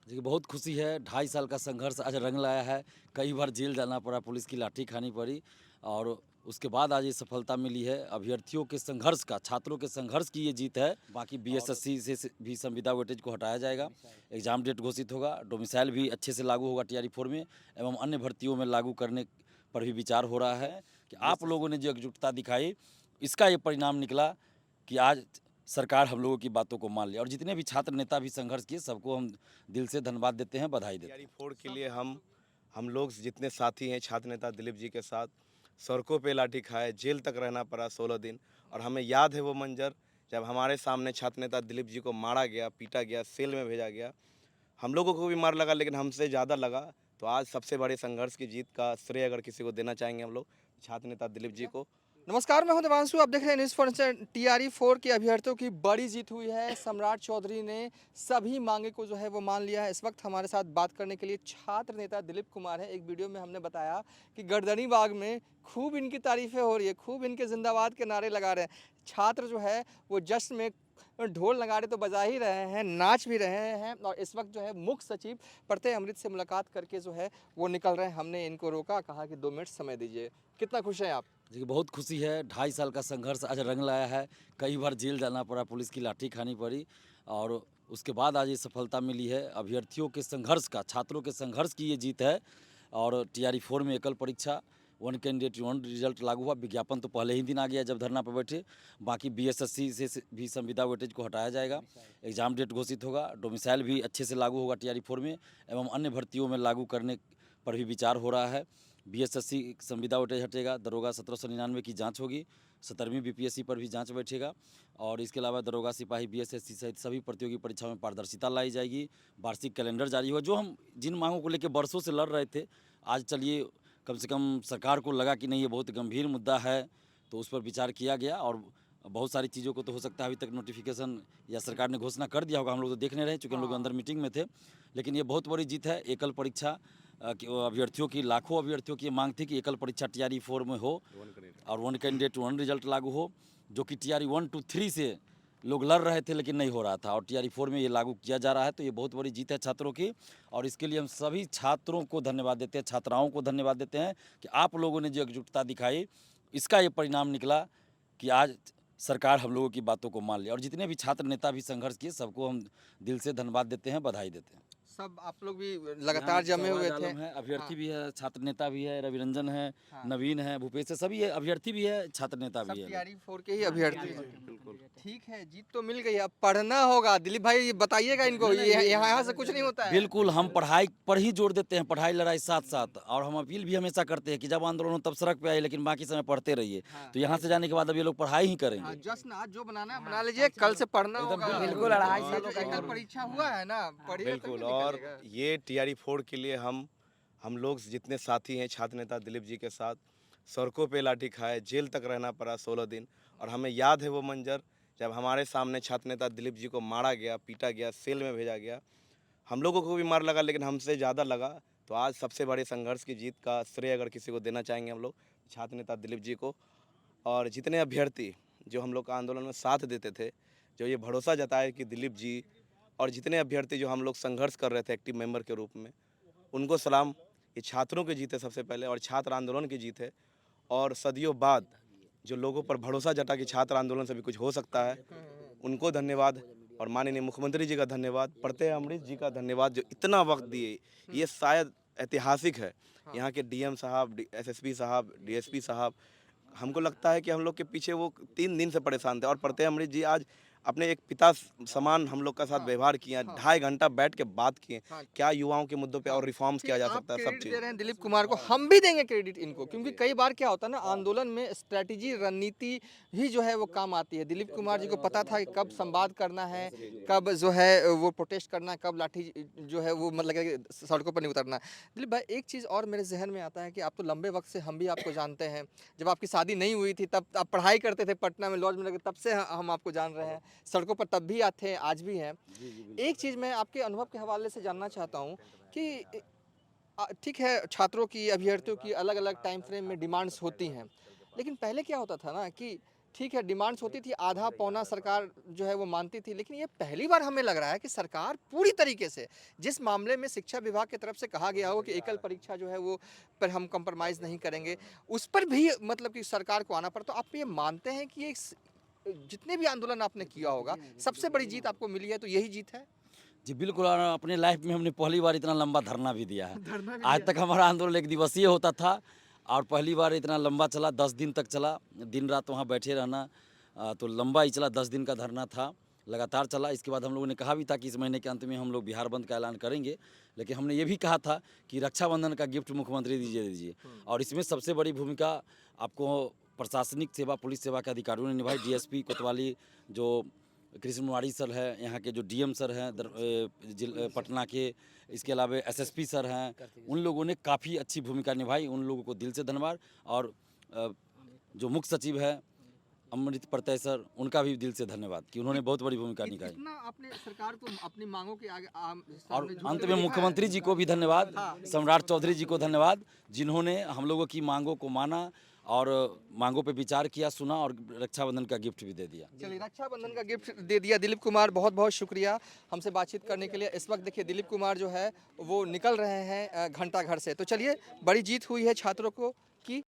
देखिए बहुत खुशी है, 2.5 साल का संघर्ष आज रंग लाया है। कई बार जेल जाना पड़ा, पुलिस की लाठी खानी पड़ी और उसके बाद आज ये सफलता मिली है। अभ्यर्थियों के संघर्ष का, छात्रों के संघर्ष की ये जीत है। बाकी बीएसएससी से भी संविदा वेटेज को हटाया जाएगा। एग्ज़ाम डेट घोषित होगा, डोमिसाइल भी अच्छे से लागू होगा टीआरई 4 में एवं अन्य भर्तियों में लागू करने पर भी विचार हो रहा है कि आप लोगों ने जो एकजुटता दिखाई, इसका ये परिणाम निकला कि आज सरकार हम लोगों की बातों को मान लिया और जितने भी छात्र नेता भी संघर्ष किए सबको हम दिल से धन्यवाद देते हैं, बधाई देते हैं। तैयारी फोड़ के लिए हम लोग जितने साथी हैं छात्र नेता दिलीप जी के साथ सड़कों पे लाठी खाए, जेल तक रहना पड़ा 16 दिन। और हमें याद है वो मंजर जब हमारे सामने छात्र नेता दिलीप जी को मारा गया, पीटा गया, सेल में भेजा गया। हम लोगों को भी मार लगा लेकिन हमसे ज़्यादा लगा। तो आज सबसे बड़े संघर्ष की जीत का श्रेय अगर किसी को देना चाहेंगे हम लोग छात्र नेता दिलीप जी को। नमस्कार, मैं हूं देवांशु। आप देख रहे हैं न्यूज़ फॉर टीआरई 4 के अभ्यर्थियों की बड़ी जीत हुई है। सम्राट चौधरी ने सभी मांगे को जो है वो मान लिया है। इस वक्त हमारे साथ बात करने के लिए छात्र नेता दिलीप कुमार है। एक वीडियो में हमने बताया कि गर्दनी बाग में खूब इनकी तारीफें हो रही है, खूब इनके जिंदाबाद के नारे लगा रहे हैं छात्र। जो है वो जश्न में ढोल नगाड़े तो बजा ही रहे हैं, नाच भी रहे हैं। और इस वक्त जो है मुख्य सचिव प्रत्यय अमृत से मुलाकात करके जो है वो निकल रहे हैं। हमने इनको रोका, कहा कि 2 मिनट समय दीजिए। कितना खुश हैं आप? देखिए बहुत खुशी है, 2.5 साल का संघर्ष आज रंग लाया है। कई बार जेल जाना पड़ा, पुलिस की लाठी खानी पड़ी और उसके बाद आज ये सफलता मिली है। अभ्यर्थियों के संघर्ष का, छात्रों के संघर्ष की ये जीत है। और टीआरई 4 में एकल परीक्षा, 1 कैंडिडेट 1 रिजल्ट लागू हुआ। विज्ञापन तो पहले ही दिन आ गया जब धरना पर बैठे। बाकी बीएसएससी से भी संविदा वेटेज को हटाया जाएगा। एग्ज़ाम डेट घोषित होगा, डोमिसाइल भी अच्छे से लागू होगा टीआरई 4 में एवं अन्य भर्तियों में लागू करने पर भी विचार हो रहा है। बीएसएससी संविदा वेटेज हटेगा, दरोगा 1799 की जांच होगी, 17वीं बीपीएससी पर भी जांच बैठेगा और इसके अलावा दरोगा सिपाही बीएसएससी सहित सभी प्रतियोगी परीक्षाओं में पारदर्शिता लाई जाएगी। वार्षिक कैलेंडर जारी हुआ। जो हम जिन मांगों को लेकर बरसों से लड़ रहे थे, आज चलिए कम से कम सरकार को लगा कि नहीं ये बहुत गंभीर मुद्दा है, तो उस पर विचार किया गया। और बहुत सारी चीज़ों को तो हो सकता है अभी तक नोटिफिकेशन या सरकार ने घोषणा कर दिया होगा, हम लोग तो देखने रहे चूँकि हम लोग अंदर मीटिंग में थे। लेकिन ये बहुत बड़ी जीत है। एकल परीक्षा कि अभ्यर्थियों की, लाखों अभ्यर्थियों की मांग थी कि एकल परीक्षा टीआरई 4 में हो और 1 कैंडिडेट 1 रिजल्ट लागू हो, जो कि टीआरई 1 to 3 से लोग लड़ रहे थे लेकिन नहीं हो रहा था और टीआरई 4 में ये लागू किया जा रहा है। तो ये बहुत बड़ी जीत है छात्रों की और इसके लिए हम सभी छात्रों को धन्यवाद देते हैं, छात्राओं को धन्यवाद देते हैं कि आप लोगों ने जो एकजुटता दिखाई, इसका ये परिणाम निकला कि आज सरकार हम लोगों की बातों को मान लिया और जितने भी छात्र नेता भी संघर्ष किए सबको हम दिल से धन्यवाद देते हैं, बधाई देते हैं। सब आप लोग भी लगातार जमे हुए थे। है, अभ्यर्थी हाँ, भी है, छात्र नेता भी है, रवि रंजन है, हाँ। नवीन है, भूपेश है, सभी है, अभ्यर्थी भी है, छात्र नेता सब भी है। टीआरई 4 के ही अभ्यर्थी हैं। ठीक है, जीत तो मिल गई, अब पढ़ना होगा। दिलीप भाई ये बताइएगा इनको, ये यहाँ से कुछ नहीं होता है। बिल्कुल, हम पढ़ाई पर ही जोर देते हैं, पढ़ाई लड़ाई साथ साथ। और हम अपील भी हमेशा करते हैं कि जब आंदोलन हो तब सड़क पे आइए लेकिन बाकी समय पढ़ते रहिए। हाँ। तो यहाँ से जाने के बाद अब ये लोग पढ़ाई ही हाँ, करेंगे। जश्न आज जो बनाना है बना लीजिए, कल से पढ़ना होगा। बिल्कुल, अढ़ाई और- सालों का एकल परीक्षा हुआ है ना, पढ़िए तभी बिल्कुल। और निकलेगा। ये टीआरई फोड़ के लिए हम लोग जितने साथी हैं छात्र नेता दिलीप जी के साथ सड़कों पे लाठी खाए, जेल तक रहना पड़ा 16 दिन। और हमें याद है वो मंजर जब हमारे सामने छात्र नेता दिलीप जी को मारा गया, पीटा गया, सेल में भेजा गया। हम लोगों को भी मार लगा लेकिन हमसे ज़्यादा लगा। तो आज सबसे बड़े संघर्ष की जीत का श्रेय अगर किसी को देना चाहेंगे हम लोग छात्र नेता दिलीप जी को। और जितने अभ्यर्थी जो हम लोग का आंदोलन में साथ देते थे, जो ये भरोसा जताए कि दिलीप जी, और जितने अभ्यर्थी जो हम लोग संघर्ष कर रहे थे एक्टिव मेंबर के रूप में, उनको सलाम। ये छात्रों की जीत है सबसे पहले और छात्र आंदोलन की जीत है। और सदियों बाद जो लोगों पर भरोसा जता कि छात्र आंदोलन से भी कुछ हो सकता है, उनको धन्यवाद। और माननीय मुख्यमंत्री जी का धन्यवाद, प्रत्यय अमृत जी का धन्यवाद जो इतना वक्त दिए। ये शायद ऐतिहासिक है। यहाँ के डीएम साहब, एसएसपी साहब, डीएसपी साहब, हमको लगता है कि हम लोग के पीछे वो 3 दिन से परेशान थे और प्रत्यय अमृत जी आज अपने एक पिता समान हम लोग का साथ व्यवहार किया, 2.5 घंटा बैठ के बात किए। क्या युवाओं के मुद्दों पे और रिफॉर्म्स किया जा आप सकता है, सब क्रेडिट चीज़। दे रहे हैं दिलीप कुमार को, हम भी देंगे क्रेडिट इनको, क्योंकि कई बार क्या होता है ना, आंदोलन में स्ट्रेटेजी, रणनीति ही जो है वो काम आती है। दिलीप कुमार जी को पता था कि कब संवाद करना है, कब जो है वो प्रोटेस्ट करना है, कब लाठी जो है वो मतलब कि सड़कों पर नहीं उतरना है। दिलीप भाई, एक चीज़ और मेरे जहन में आता है कि आप तो लंबे वक्त से, हम भी आपको जानते हैं, जब आपकी शादी नहीं हुई थी तब आप पढ़ाई करते थे पटना में लॉज में लगे, तब से हम आपको जान रहे हैं। सड़कों पर तब भी आते हैं, आज भी हैं। एक चीज़ मैं आपके अनुभव के हवाले से जानना चाहता हूँ कि ठीक है, छात्रों की, अभ्यर्थियों की अलग अलग टाइम फ्रेम में डिमांड्स होती हैं, लेकिन पहले क्या होता था ना कि ठीक है, डिमांड्स होती थी, आधा पौना सरकार जो है वो मानती थी, लेकिन ये पहली बार हमें लग रहा है कि सरकार पूरी तरीके से, जिस मामले में शिक्षा विभाग की तरफ से कहा गया हो कि एकल परीक्षा जो है वो पर हम कंप्रोमाइज़ नहीं करेंगे, उस पर भी मतलब कि सरकार को आना पड़ा। तो आप ये मानते हैं कि ये जितने भी आंदोलन आपने किया होगा, सबसे बड़ी जीत आपको मिली है, तो यही जीत है? जी बिल्कुल, और अपने लाइफ में हमने पहली बार इतना लंबा धरना भी दिया है। धरना भी आज दिया तक हमारा आंदोलन एक दिवसीय होता था और पहली बार इतना लंबा चला, 10 दिन तक चला, दिन रात वहाँ बैठे रहना। तो लंबा ही चला, 10 दिन का धरना था, लगातार चला। इसके बाद हम लोगों ने कहा भी था कि इस महीने के अंत में हम लोग बिहार बंद का ऐलान करेंगे, लेकिन हमने ये भी कहा था कि रक्षाबंधन का गिफ्ट मुख्यमंत्री दीजिए। और इसमें सबसे बड़ी भूमिका आपको प्रशासनिक सेवा, पुलिस सेवा के अधिकारियों ने निभाई। डीएसपी कोतवाली, जो कृष्ण मुरारी सर है, यहाँ के जो डीएम सर हैं पटना के, इसके अलावा एसएसपी सर हैं, उन लोगों ने काफ़ी अच्छी भूमिका निभाई। उन लोगों को दिल से धन्यवाद। और जो मुख्य सचिव है अमृत प्रत्यय सर, उनका भी दिल से धन्यवाद कि उन्होंने बहुत बड़ी भूमिका निभाई। इतना आपने सरकार को अपनी मांगों के आगे और अंत में मुख्यमंत्री जी को भी धन्यवाद, सम्राट चौधरी जी को धन्यवाद, जिन्होंने हम लोगों की मांगों को माना और मांगों पे विचार किया, सुना और रक्षाबंधन का गिफ्ट भी दे दिया। चलिए, रक्षाबंधन का गिफ्ट दे दिया। दिलीप कुमार, बहुत बहुत शुक्रिया हमसे बातचीत करने के लिए। इस वक्त देखिए दिलीप कुमार जो है वो निकल रहे हैं घंटा घर से। तो चलिए, बड़ी जीत हुई है छात्रों को की